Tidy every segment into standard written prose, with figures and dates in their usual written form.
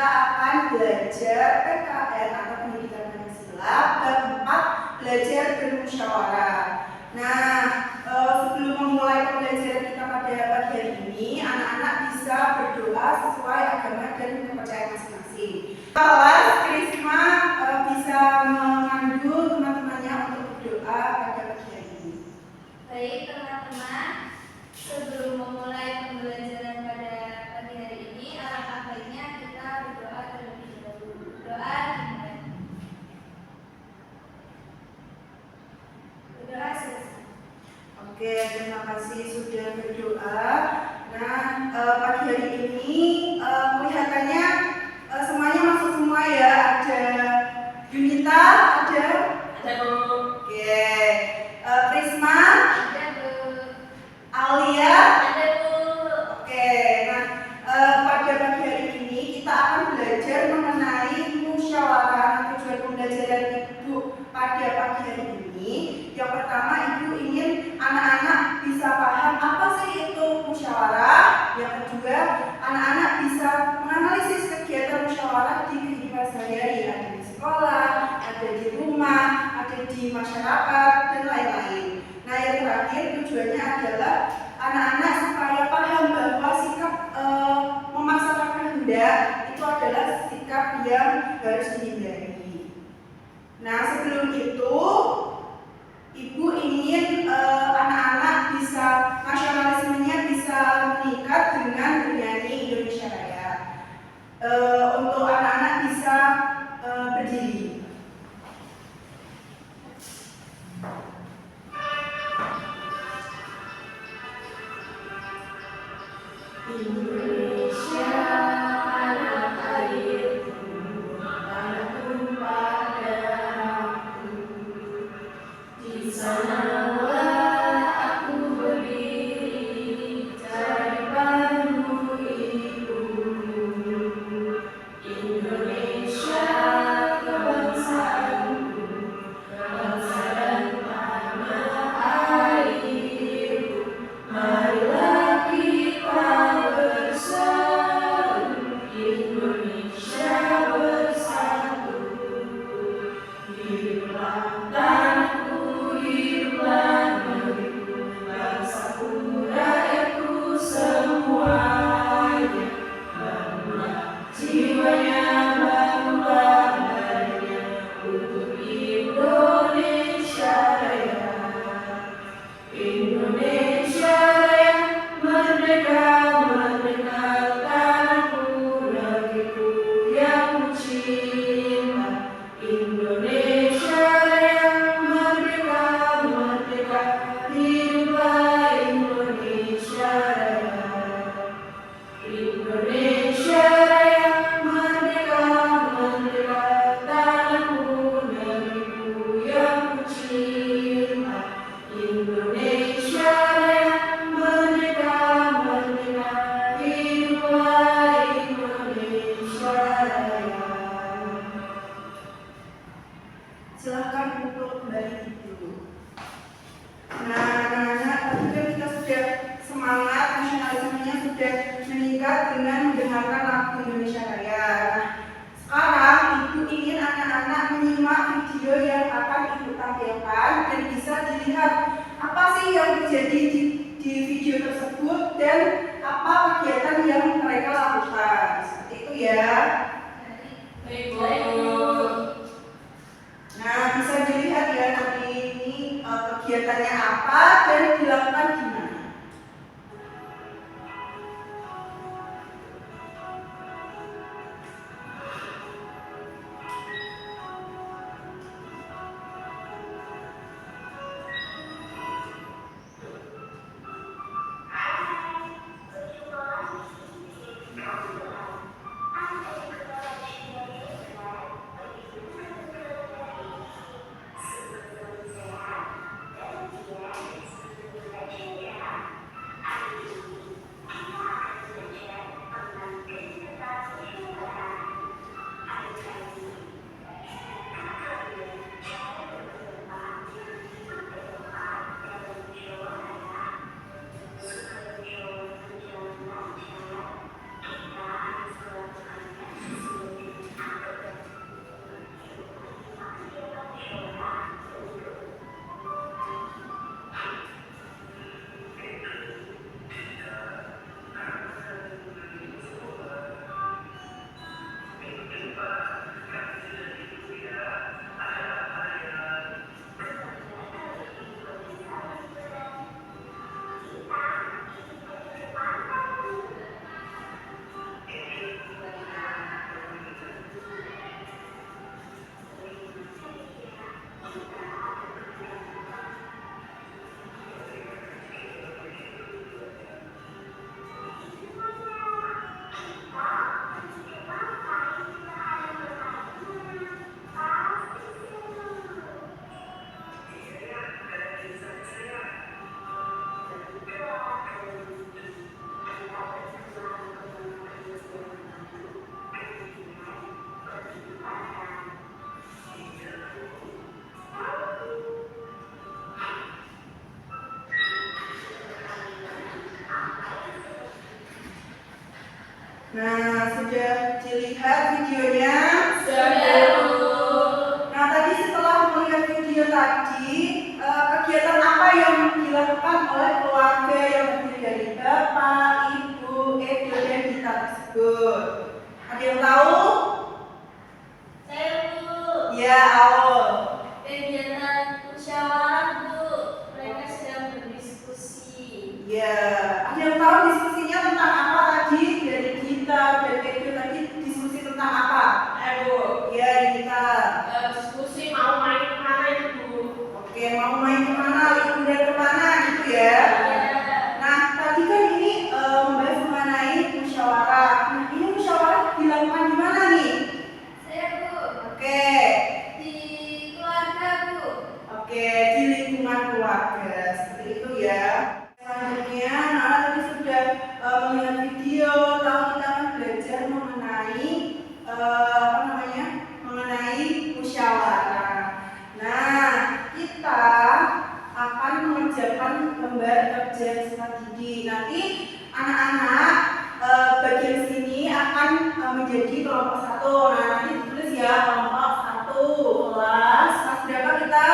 akan belajar PKN atau pendidikan Pancasila bab 4 belajar bermusyawarah. Nah, sebelum memulai pembelajaran kita pada pagi hari ini, anak-anak bisa berdoa sesuai agama dan kepercayaan masing-masing. Kelas Krisma bisa memandu teman-temannya untuk berdoa pada pagi hari ini. Baik teman-teman, sebelum memulai pembelajaran pada pagi hari ini, alangkah baiknya kita berdoa terlebih dahulu. Doa dimulai. Berdoa selesai. Oke, terima kasih sudah berdoa. Nah, pagi hari ini kelihatannya semuanya masuk semua ya. Ada Yunita, ada Bu. Oke, Prisma, Ada Bu. Alia, Ada Bu. oke. Nah, pada pagi hari ini kita akan belajar mengenai musyawarah. Nah, tujuan pembelajaran Ibu pada pagi hari ini, yang pertama Ibu ingin anak-anak bisa paham apa sih itu musyawarah. Yang kedua, anak-anak bisa menganalisis kegiatan musyawarah di kehidupan sehari-hari, ada di sekolah, ada di rumah, ada di masyarakat, dan lain-lain. Nah, yang terakhir tujuannya adalah anak-anak supaya paham bahwa sikap memaksakan kehendak itu adalah sikap yang harus dihindari. Nah, sebelum itu Ibu ingin anak-anak bisa nasionalismenya bisa meningkat dengan bernyanyi Indonesia Raya. Untuk anak-anak bisa berdiri. Indonesia tanah airku, tanah tumpah darahku. Di sanalah aku berdiri, cari padamu ibumu. Indonesia kebangsaanku, bangsa dan tanah airku. Marilah kita bersatu, Indonesia bersatu. Hiduplah tanahku, hiduplah negeriku, bangsaku, rakyatku semuanya. Bangunlah jiwanya, bangunlah badannya untuk Indonesia Raya. Indonesia Raya, merdeka, merdeka, tanahku, negeriku yang ku cinta. Indonesia Raya, merdeka, merdeka, hiduplah Indonesia Raya. Indonesia Raya, merdeka, merdeka, tanahku, negeriku yang ku cinta. Indonesia Raya, merdeka, merdeka, hiduplah Indonesia Raya. Silakan untuk kembali dulu. Nah, anak-anak, tadi kan kita sudah semangat nasionalismenya sudah meningkat dengan mendengarkan lagu Indonesia Raya. Nah, sekarang Ibu ingin anak-anak menyimak video yang akan Ibu tampilkan dan bisa dilihat apa sih yang terjadi di video tersebut dan apa kegiatan yang mereka lakukan. Seperti itu ya. Baik, Bu. Nah, bisa dilihat ya tadi ini kegiatannya apa dan dilakukan di mana. sudah dilihat videonya? Sudah, Bu. Nah, tadi setelah melihat video tadi, kegiatan apa yang dilakukan oleh keluarga yang terdiri dari Bapak, Ibu, Edo, dan Gita tersebut? Ada yang tahu? Saya, Bu. Ya, Aul. Kegiatan musyawarah, Bu. Mereka sedang berdiskusi. Ya, ada yang tahu diskusinya tentang apa tadi? Dari Gita dan Edo tadi diskusi tentang apa? Bu, Ya, Gita. diskusi mau main kemana itu, Bu? Oke, mau main kemana? Liburan kemana gitu ya? Nah, tadi kan ini membahas mengenai musyawarah. Nah, ini musyawarah dilakukan di mana nih? Saya, Bu. Oke, Di keluarga, Bu. oke, di lingkungan keluarga seperti itu ya. Selanjutnya, Nana tadi sudah melihat video, tahu kita akan belajar mengenai apa namanya? Mengenai musyawarah. Nah, kita akan mengerjakan lembar kerja strategi. Nanti anak-anak bagian sini akan menjadi kelompok satu. Nah, nanti ditulis ya kelompok satu. Kelas berapa kita?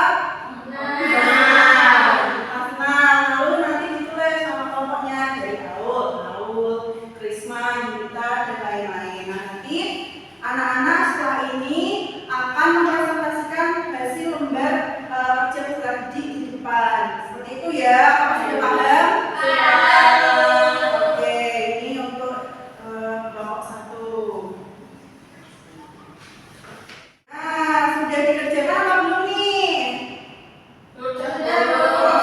Kelas 6. Lalu nanti ditulis sama kelompoknya dari Aul, Krisma, Yunita, dan lain-lain. Nah, nanti anak-anak setelah ini akan mempresentasikan hasil lembar kerja strategi di depan. Seperti itu ya, apa sudah paham? Oke, ini untuk kelompok satu. Nah, sudah dikerjakan apa belum nih? Oh,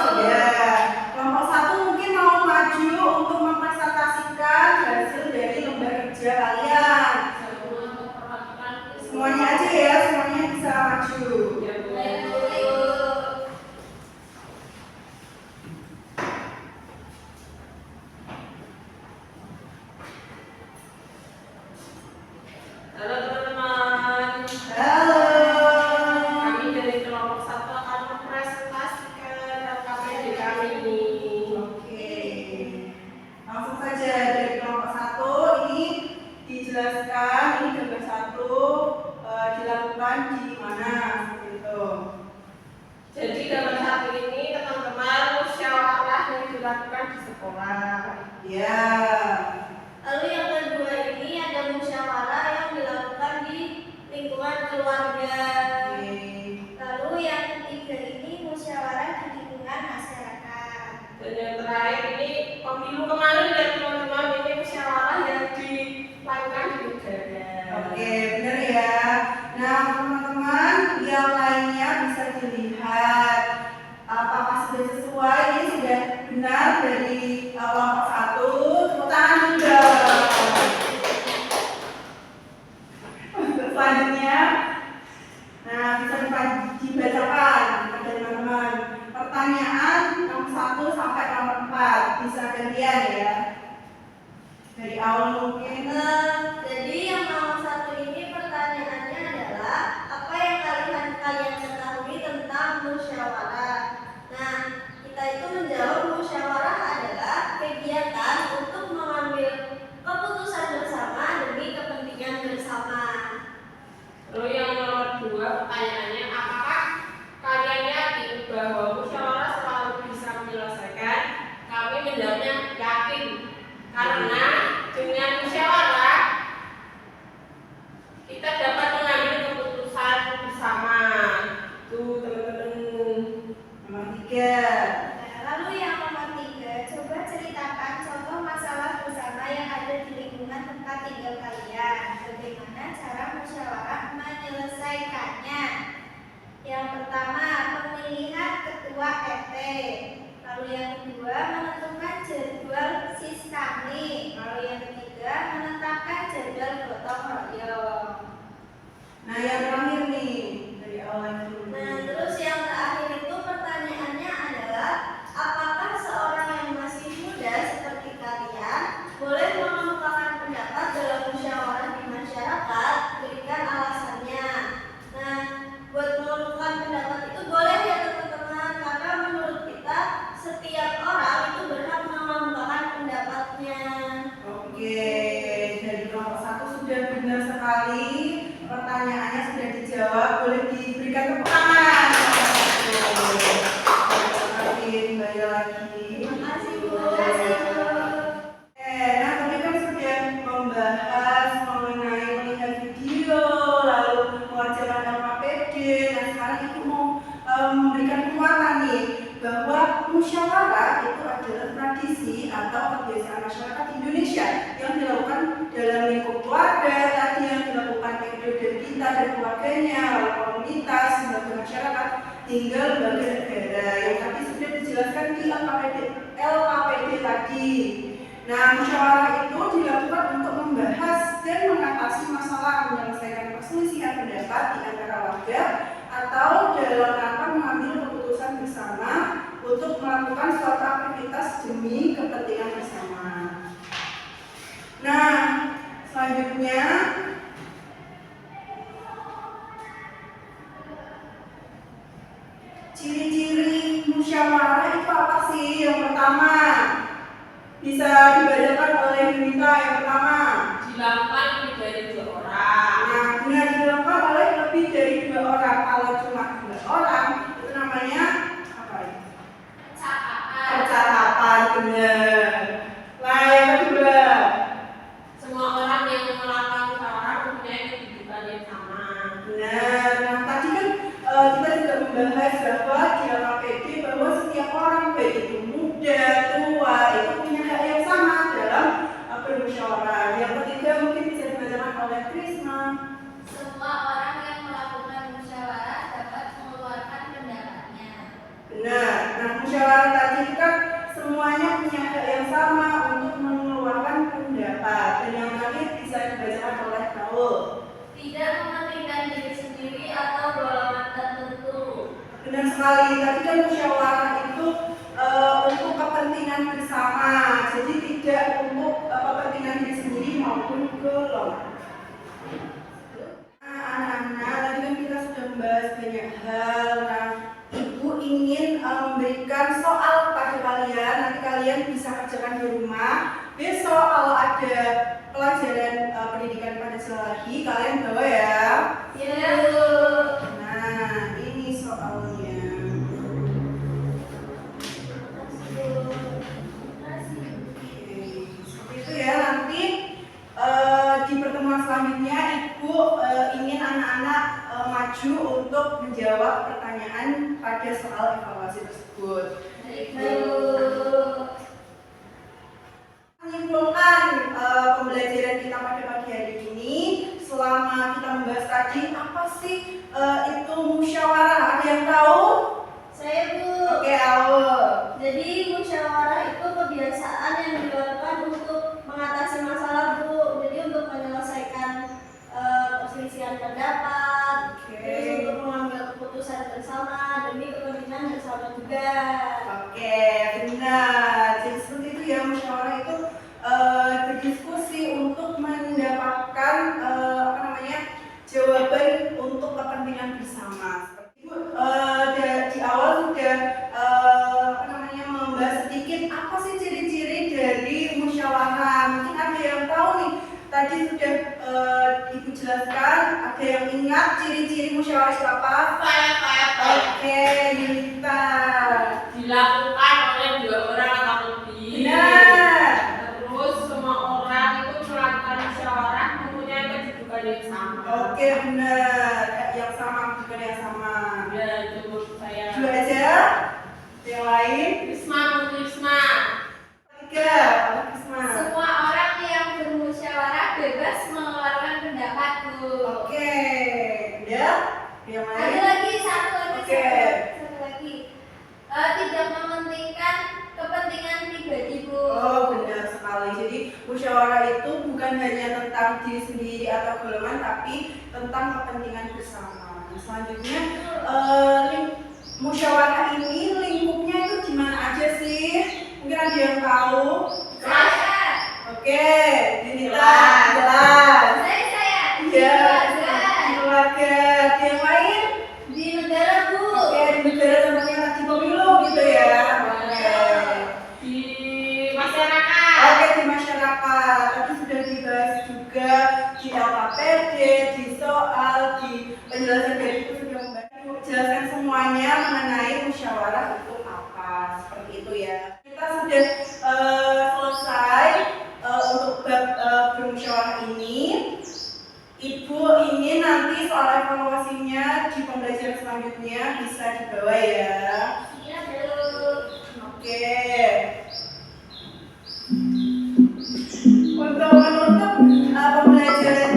sudah. Kelompok satu mungkin mau maju untuk mempresentasikan hasil dari lembar kerja kalian. Semuanya aja ya, semuanya bisa maju. Halo teman-teman, Halo. kami dari kelompok satu akan mempresentasikan LKPD kami. Oke. Langsung saja dari kelompok satu ini dijelaskan ini gambar satu dilakukan di mana seperti itu. Jadi dalam satu ini teman-teman musyawarah yang dilakukan di sekolah. Ya. Lalu yang kedua ini ada musyawarah yang dilakukan di lingkungan keluarga. Oke. Lalu yang ketiga ini musyawarah di lingkungan masyarakat. Dan yang terakhir ini pemilu kemarin ya teman-teman, ini musyawarah yang dilakukan di negara. Oke, benar ya. Nah, teman-teman yang lainnya bisa dilihat apakah sudah sesuai. Ini sudah benar dari kelompok satu. Tepuk tangan juga. Untuk selanjutnya, nah bisa dibacakan kepada teman-teman. Pertanyaan nomor 1 sampai nomor 4 bisa gantian ya. Dari awal mungkin. Jadi yang nomor satu ini pertanyaannya adalah apa yang kalian ketahui tentang musyawarah? Nah, kita itu menjawab musyawarah adalah kegiatan untuk mengambil keputusan bersama demi kepentingan bersama. Lalu yang nomor 2 pertanyaannya, apakah kalian yakin bahwa musyawarah selalu bisa menyelesaikan? Kami menjawabnya yakin, karena dengan musyawarah kita dapat mengambil keputusan bersama. Tuh teman-teman. Nomor 3. Nah, lalu yang nomor 3, coba ceritakan contoh masalah bersama yang ada di lingkungan tempat tinggal kalian. Bagaimana cara musyawarah menyelesaikannya? benar sekali. Pertanyaannya sudah dijawab. Boleh diberikan tepuk tangan. Kembali lagi. Makasih Bu. Nah tadi kan sudah membahas mengenai melihat video, lalu mengerjakan LKPD. Nah sekarang itu mau memberikan penguatan nih bahwa musyawarah itu adalah tradisi atau kebiasaan masyarakat Indonesia yang dilakukan dalam lingkup keluarga, tadi yang dilakukan dari kita dan keluarganya, lalu komunitas, lembaga masyarakat, hingga lembaga negara yang tadi sudah dijelaskan di LKPD tadi. Nah, musyawarah itu dilakukan untuk membahas dan mengatasi masalah, menyelesaikan perselisihan pendapat di antara warga atau dalam rangka mengambil keputusan bersama untuk melakukan suatu aktivitas demi kepentingan bersama. Nah, selanjutnya ciri-ciri musyawarah itu apa sih? Yang pertama, bisa dibacakan oleh Yunita. Yang pertama, dilakukan lebih dari 2 orang. nah benar, dilakukan oleh lebih dari 2 orang. Kalau cuma 2 orang itu namanya apa ya? Percakapan, benar. Nah yang kedua, Semua orang yang melakukan musyawarah mempunyai kedudukan yang sama. benar. Nah tadi kan kita juga membahas bahwa di LKPD bahwa setiap orang baik itu muda, tua itu punya hak yang sama dalam bermusyawarah. Yang ketiga mungkin bisa dibacakan oleh Krisna. Semua orang yang melakukan musyawarah dapat mengeluarkan pendapatnya. Benar. Nah musyawarah tadi kan semuanya punya hak yang sama untuk mengeluarkan pendapat. Dan yang terakhir bisa dibacakan oleh Raul. Tidak mementingkan diri sendiri atau golongan tertentu. Benar sekali. Tadi kan musyawarah itu untuk kepentingan bersama. Jadi tidak untuk kepentingan diri sendiri maupun golongan. Nah, anak-anak, tadi kan kita sudah membahas banyak hal. Nah, Ibu ingin memberikan soal pada kalian. Nanti kalian bisa kerjakan di rumah. Besok kalau ada pelajaran pendidikan Pancasila lagi, kalian bawa ya. Ya Bu. Nah, ini soalnya. Seperti itu ya. Nanti di pertemuan selanjutnya Ibu ingin anak-anak maju untuk menjawab pertanyaan pada soal evaluasi tersebut. Menyimpulkan pembelajaran kita pada pagi hari ini, selama kita membahas tadi apa sih itu musyawarah? Ada yang tahu? Saya Bu. Oke, Aul. Jadi musyawarah itu kebiasaan yang dilakukan untuk mengatasi masalah Bu. Jadi untuk menyelesaikan perselisihan pendapat, terus untuk mengambil keputusan bersama demi kepentingan bersama juga. Oke, benar. Jadi seperti itu ya, musyawarah itu berdiskusi untuk mendapatkan jawaban untuk kepentingan bersama. Di awal sudah membahas sedikit apa sih ciri-ciri dari musyawarah. Mungkin ada yang tahu nih. Tadi sudah Ibu jelaskan. Ada yang ingat ciri-ciri musyawarah itu apa? Oke, Yunita. Dilakukan oleh 2 orang atau lebih. Benar. Terus semua orang itu melakukan musyawarah mempunyai kedudukan yang sama. Oke, benar. Yang sama, bukan yang sama. Ya itu menurut saya. 2 aja. Yang lain? Risma. Tiga. Krisma. Semua orang yang bermusyawarah bebas mengeluarkan pendapat Bu. Oke. Udah? Yang lain? Ada lagi satu lagi. Oke. Satu lagi. Tidak mementingkan kepentingan pribadi Bu. Oh, benar sekali. Jadi musyawarah itu bukan hanya tentang diri sendiri atau golongan, tapi tentang kepentingan bersama. Nah, selanjutnya musyawarah ini lingkupnya itu di mana aja sih? Mungkin ada yang tahu? Saya. Oke, Yunita jelas. Saya. Iya. Keluarga. Di keluarga. Di yang lain? Di negara Bu. Oke, di negara contohnya di pemilu gitu ya. Oke. Di masyarakat. Oke, di masyarakat. Tadi sudah dibahas juga juga di LKPD, di soal, di penjelasan dari itu sudah membantu jelaskan semuanya mengenai musyawarah itu apa, seperti itu ya. Kita sudah selesai untuk bab bermusyawarah ini. Ibu ingin nanti soal evaluasinya di pembelajaran selanjutnya bisa dibawa ya. Iya, Bu. Oke. Untuk menutup pembelajaran